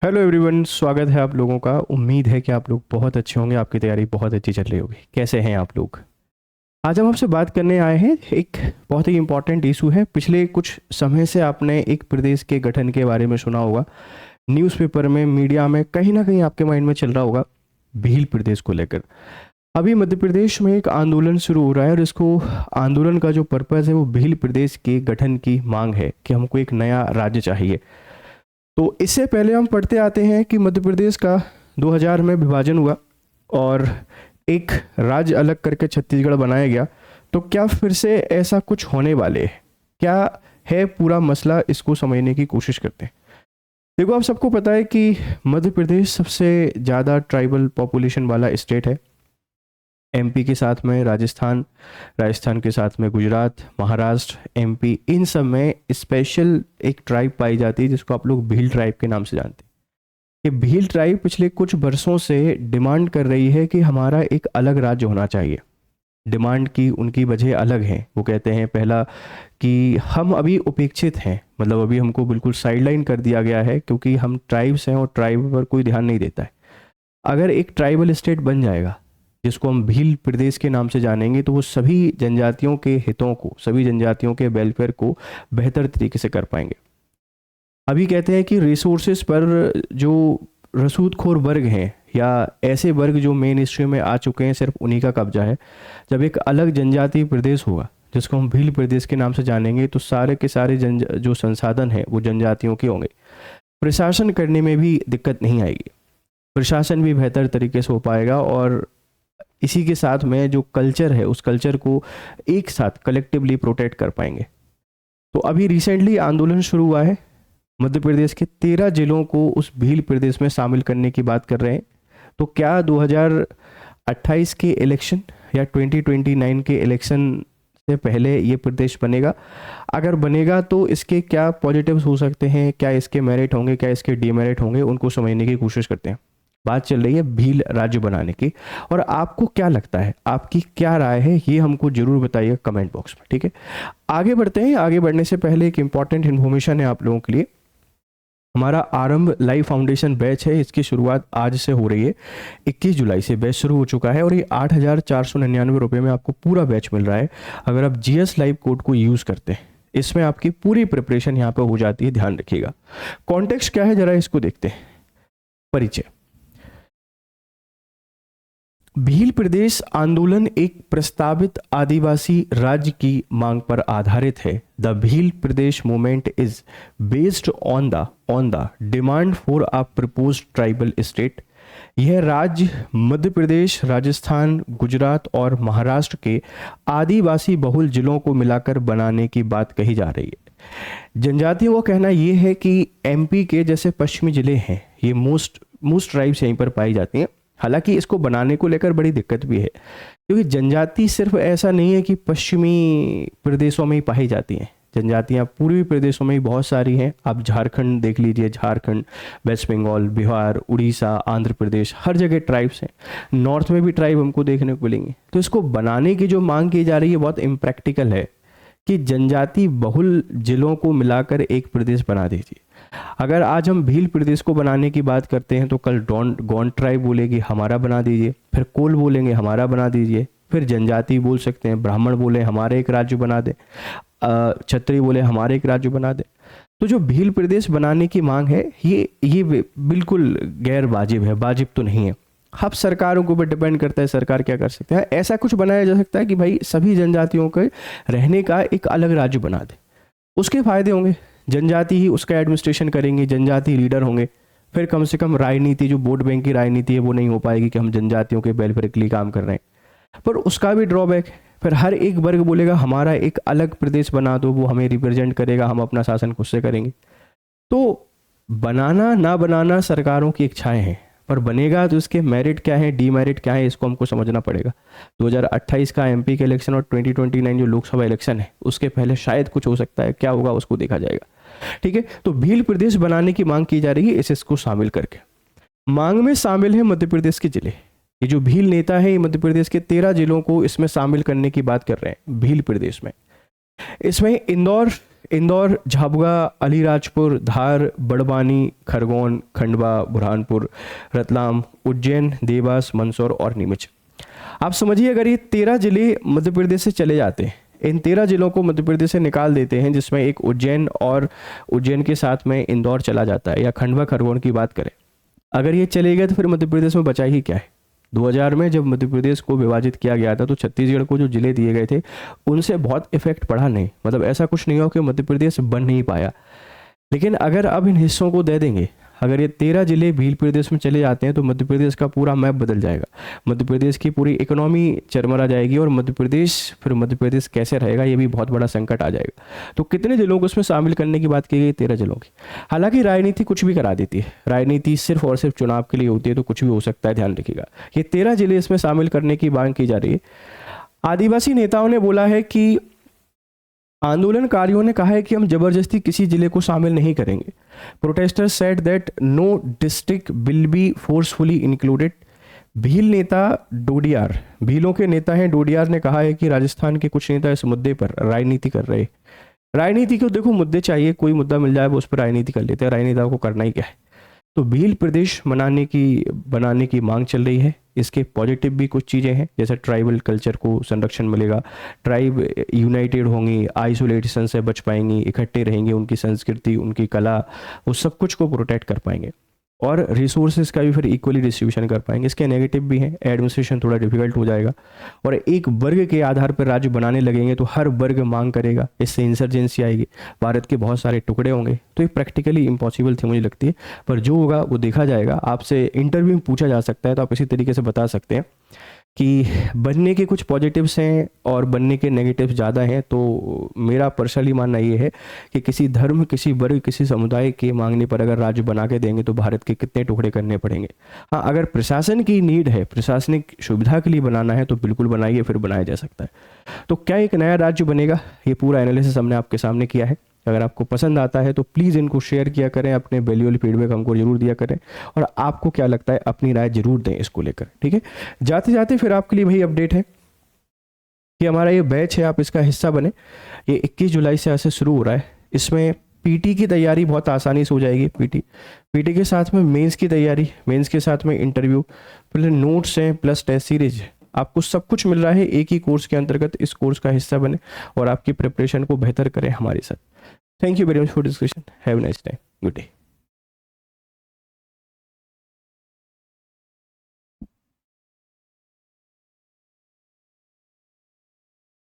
Hello everyone, स्वागत है आप लोगों का। उम्मीद है कि आप लोग बहुत अच्छे होंगे, आपकी तैयारी बहुत अच्छी चल रही होगी। कैसे हैं आप लोग? आज हम आपसे बात करने आए हैं, एक बहुत ही इंपॉर्टेंट इशू है। पिछले कुछ समय से आपने एक प्रदेश के गठन के बारे में सुना होगा, न्यूज़पेपर में, मीडिया में, कहीं ना कहीं आपके माइंड में चल रहा होगा भील प्रदेश को लेकर। अभी मध्य प्रदेश में एक आंदोलन शुरू हो रहा है और इसको आंदोलन का जो पर्पज़ है वो भील प्रदेश के गठन की मांग है कि हमको एक नया राज्य चाहिए। तो इससे पहले हम पढ़ते आते हैं कि मध्य प्रदेश का 2000 में विभाजन हुआ और एक राज्य अलग करके छत्तीसगढ़ बनाया गया। तो क्या फिर से ऐसा कुछ होने वाले है? क्या है पूरा मसला, इसको समझने की कोशिश करते हैं। देखो, आप सबको पता है कि मध्य प्रदेश सबसे ज़्यादा ट्राइबल पॉपुलेशन वाला स्टेट है। एमपी के साथ में राजस्थान, राजस्थान के साथ में गुजरात, महाराष्ट्र, एमपी, इन सब में स्पेशल एक ट्राइब पाई जाती है जिसको आप लोग भील ट्राइब के नाम से जानते हैं। ये भील ट्राइब पिछले कुछ वर्षों से डिमांड कर रही है कि हमारा एक अलग राज्य होना चाहिए। डिमांड की उनकी वजह अलग है। वो कहते हैं, पहला कि हम अभी उपेक्षित हैं, मतलब अभी हमको बिल्कुल साइडलाइन कर दिया गया है क्योंकि हम ट्राइब्स हैं और ट्राइब पर कोई ध्यान नहीं देता है। अगर एक ट्राइबल स्टेट बन जाएगा जिसको हम भील प्रदेश के नाम से जानेंगे, तो वो सभी जनजातियों के हितों को, सभी जनजातियों के वेलफेयर को बेहतर तरीके से कर पाएंगे। अभी कहते हैं कि रिसोर्सेज पर जो रसूदखोर वर्ग हैं या ऐसे वर्ग जो मेन स्ट्रीम में आ चुके हैं, सिर्फ उन्हीं का कब्जा है। जब एक अलग जनजातीय प्रदेश होगा जिसको हम भील प्रदेश के नाम से जानेंगे, तो सारे के सारे जो संसाधन है वो जनजातियों के होंगे। प्रशासन करने में भी दिक्कत नहीं आएगी, प्रशासन भी बेहतर तरीके से हो पाएगा और इसी के साथ में जो कल्चर है उस कल्चर को एक साथ कलेक्टिवली प्रोटेक्ट कर पाएंगे। तो अभी रिसेंटली आंदोलन शुरू हुआ है, मध्य प्रदेश के 13 जिलों को उस भील प्रदेश में शामिल करने की बात कर रहे हैं। तो क्या 2028 के इलेक्शन या 2029 के इलेक्शन से पहले ये प्रदेश बनेगा? अगर बनेगा तो इसके क्या पॉजिटिव्स हो सकते हैं, क्या इसके मेरिट होंगे, क्या इसके डीमेरिट होंगे, उनको समझने की कोशिश करते हैं। बात चल रही है भील राज्य बनाने की, और आपको क्या लगता है, आपकी क्या राय है, ये हमको जरूर बताइएगा कमेंट बॉक्स में। ठीक है, आगे बढ़ते हैं। आगे बढ़ने से पहले एक इंपॉर्टेंट इन्फॉर्मेशन है आप लोगों के लिए। हमारा आरंभ लाइव फाउंडेशन बैच है, इसकी शुरुआत आज से हो रही है। 21 जुलाई से बैच शुरू हो चुका है और ये 8,499 रुपये में आपको पूरा बैच मिल रहा है अगर आप जीएस लाइव कोड को यूज़ करते हैं। इसमें आपकी पूरी प्रिपरेशन यहाँ पे हो जाती है, ध्यान रखिएगा। कॉन्टेक्स्ट क्या है, जरा इसको देखते हैं। परिचय। भील प्रदेश आंदोलन एक प्रस्तावित आदिवासी राज्य की मांग पर आधारित है। The Bhil Pradesh movement is based on the demand for a proposed tribal state. यह राज्य मध्य प्रदेश, राजस्थान, गुजरात और महाराष्ट्र के आदिवासी बहुल जिलों को मिलाकर बनाने की बात कही जा रही है। जनजातियों का कहना यह है कि एमपी के जैसे पश्चिमी जिले हैं, ये मोस्ट ट्राइब्स यहीं पर पाई जाती हैं। हालांकि इसको बनाने को लेकर बड़ी दिक्कत भी है क्योंकि जनजाति सिर्फ ऐसा नहीं है कि पश्चिमी प्रदेशों में ही पाई जाती हैं। जनजातियाँ पूर्वी प्रदेशों में ही बहुत सारी हैं। आप झारखंड देख लीजिए, झारखंड, वेस्ट बंगाल, बिहार, उड़ीसा, आंध्र प्रदेश, हर जगह ट्राइब्स हैं। नॉर्थ में भी ट्राइब हमको देखने को मिलेंगे। तो इसको बनाने की जो मांग की जा रही है बहुत इम्प्रैक्टिकल है कि जनजाति बहुल जिलों को मिलाकर एक प्रदेश बना दीजिए। अगर आज हम भील प्रदेश को बनाने की बात करते हैं तो कल गोंड ट्राइब बोलेगी हमारा बना दीजिए, फिर कोल बोलेंगे हमारा बना दीजिए, फिर जनजाति बोल सकते हैं, ब्राह्मण बोले हमारे एक राज्य बना दे, क्षत्रिय बोले हमारे एक राज्य बना दे। तो जो भील प्रदेश बनाने की मांग है ये बिल्कुल गैर वाजिब है, वाजिब तो नहीं है। अब सरकारों के ऊपर डिपेंड करता है सरकार क्या कर सकते हैं। ऐसा कुछ बनाया जा सकता है कि भाई सभी जनजातियों के रहने का एक अलग राज्य बना दे, उसके फायदे होंगे। जनजाति ही उसका एडमिनिस्ट्रेशन करेंगे, जनजाति लीडर होंगे। फिर कम से कम राजनीति, जो वोट बैंक की राजनीति है, वो नहीं हो पाएगी कि हम जनजातियों के वेलफेयर के लिए काम कर रहे हैं। पर उसका भी ड्रॉबैक, फिर हर एक वर्ग बोलेगा हमारा एक अलग प्रदेश बना दो, वो हमें रिप्रेजेंट करेगा, हम अपना शासन खुद से करेंगे। तो बनाना ना बनाना सरकारों की इच्छाएं हैं, पर बनेगा तो इसके मेरिट क्या है, डीमेरिट क्या है, इसको हमको समझना पड़ेगा। 2028 का एमपी के इलेक्शन और 2029 जो लोकसभा इलेक्शन है उसके पहले शायद कुछ हो सकता है, क्या होगा उसको देखा जाएगा। ठीक है, तो भील प्रदेश बनाने की मांग की जा रही है इसको शामिल करके। मांग में शामिल है मध्य प्रदेश के जिले। ये जो भील नेता है ये मध्य प्रदेश के 13 जिलों को इसमें शामिल करने की बात कर रहे हैं भील प्रदेश में। इसमें इंदौर इंदौर, झाबुआ, अलीराजपुर, धार, बड़वानी, खरगोन, खंडवा, बुरहानपुर, रतलाम, उज्जैन, देवास, मंदसौर और नीमच। आप समझिए अगर ये 13 जिले मध्य प्रदेश से चले जाते हैं, इन 13 जिलों को मध्य प्रदेश से निकाल देते हैं, जिसमें एक उज्जैन और उज्जैन के साथ में इंदौर चला जाता है, या खंडवा खरगोन की बात करें, अगर ये चले गए तो फिर मध्य प्रदेश में बचा ही क्या है। 2000 में जब मध्य प्रदेश को विभाजित किया गया था तो छत्तीसगढ़ को जो जिले दिए गए थे उनसे बहुत इफेक्ट पड़ा नहीं, मतलब ऐसा कुछ नहीं हो कि मध्य प्रदेश बन नहीं पाया। लेकिन अगर अब इन हिस्सों को दे देंगे, अगर ये 13 जिले भील प्रदेश में चले जाते हैं तो मध्य प्रदेश का पूरा मैप बदल जाएगा, मध्य प्रदेश की पूरी इकोनॉमी चरमरा जाएगी और मध्य प्रदेश कैसे रहेगा ये भी बहुत बड़ा संकट आ जाएगा। तो कितने जिलों को इसमें शामिल करने की बात की गई, 13 जिलों की। हालांकि राजनीति कुछ भी करा देती है, राजनीति सिर्फ और सिर्फ चुनाव के लिए होती है, तो कुछ भी हो सकता है, ध्यान रखिएगा। ये 13 जिले इसमें शामिल करने की मांग की जा रही है। आदिवासी नेताओं ने बोला है कि आंदोलनकारियों ने कहा है कि हम जबरदस्ती किसी जिले को शामिल नहीं करेंगे। Protesters said that no district will be forcefully included. Bhil नेता डोडियार, भीलों के नेता हैं डोडियार, ने कहा है कि राजस्थान के कुछ नेता इस मुद्दे पर राजनीति कर रहे हैं। राजनीति को देखो, मुद्दे चाहिए, कोई मुद्दा मिल जाए वो उस पर राजनीति कर लेते हैं, राजनेताओं को करना ही क्या है। तो भील प्रदेश बनाने की मांग चल रही है। इसके पॉजिटिव भी कुछ चीज़ें हैं, जैसे ट्राइबल कल्चर को संरक्षण मिलेगा, ट्राइब यूनाइटेड होंगी, आइसोलेशन से बच पाएंगी, इकट्ठे रहेंगे, उनकी संस्कृति, उनकी कला, वो सब कुछ को प्रोटेक्ट कर पाएंगे और रिसोर्सेज का भी फिर इक्वली डिस्ट्रीब्यूशन कर पाएंगे। इसके नेगेटिव भी हैं, एडमिनिस्ट्रेशन थोड़ा डिफिकल्ट हो जाएगा और एक वर्ग के आधार पर राज्य बनाने लगेंगे तो हर वर्ग मांग करेगा, इससे इंसर्जेंसी आएगी, भारत के बहुत सारे टुकड़े होंगे। तो ये प्रैक्टिकली इम्पॉसिबल थी मुझे लगती है, पर जो होगा वो देखा जाएगा। आपसे इंटरव्यू में पूछा जा सकता है तो आप इसी तरीके से बता सकते हैं कि बनने के कुछ पॉजिटिव्स हैं और बनने के नेगेटिव्स ज़्यादा हैं। तो मेरा पर्सनली मानना ये है कि किसी धर्म, किसी वर्ग, किसी समुदाय के मांगने पर अगर राज्य बना के देंगे तो भारत के कितने टुकड़े करने पड़ेंगे। हाँ, अगर प्रशासन की नीड है, प्रशासनिक सुविधा के लिए बनाना है तो बिल्कुल बनाइए, फिर बनाया जा सकता है। तो क्या एक नया राज्य बनेगा, ये पूरा एनालिसिस हमने आपके सामने किया है। अगर आपको पसंद आता है तो प्लीज़ इनको शेयर किया करें, अपने वैल्यूएबल फीडबैक हमको जरूर दिया करें और आपको क्या लगता है अपनी राय जरूर दें इसको लेकर, ठीक है। जाते जाते फिर आपके लिए वही अपडेट है कि हमारा ये बैच है, आप इसका हिस्सा बने। ये 21 जुलाई से ऐसे शुरू हो रहा है। इसमें पीटी की तैयारी बहुत आसानी से हो जाएगी। पीटी के साथ में मेंस की तैयारी, मेंस के साथ में इंटरव्यू, प्लस नोट्स हैं, प्लस टेस्ट सीरीज, आपको सब कुछ मिल रहा है एक ही कोर्स के अंतर्गत। इस कोर्स का हिस्सा बने और आपकी प्रिपरेशन को बेहतर करें हमारे साथ। Thank you very much for discussion. Have a nice time. Good day.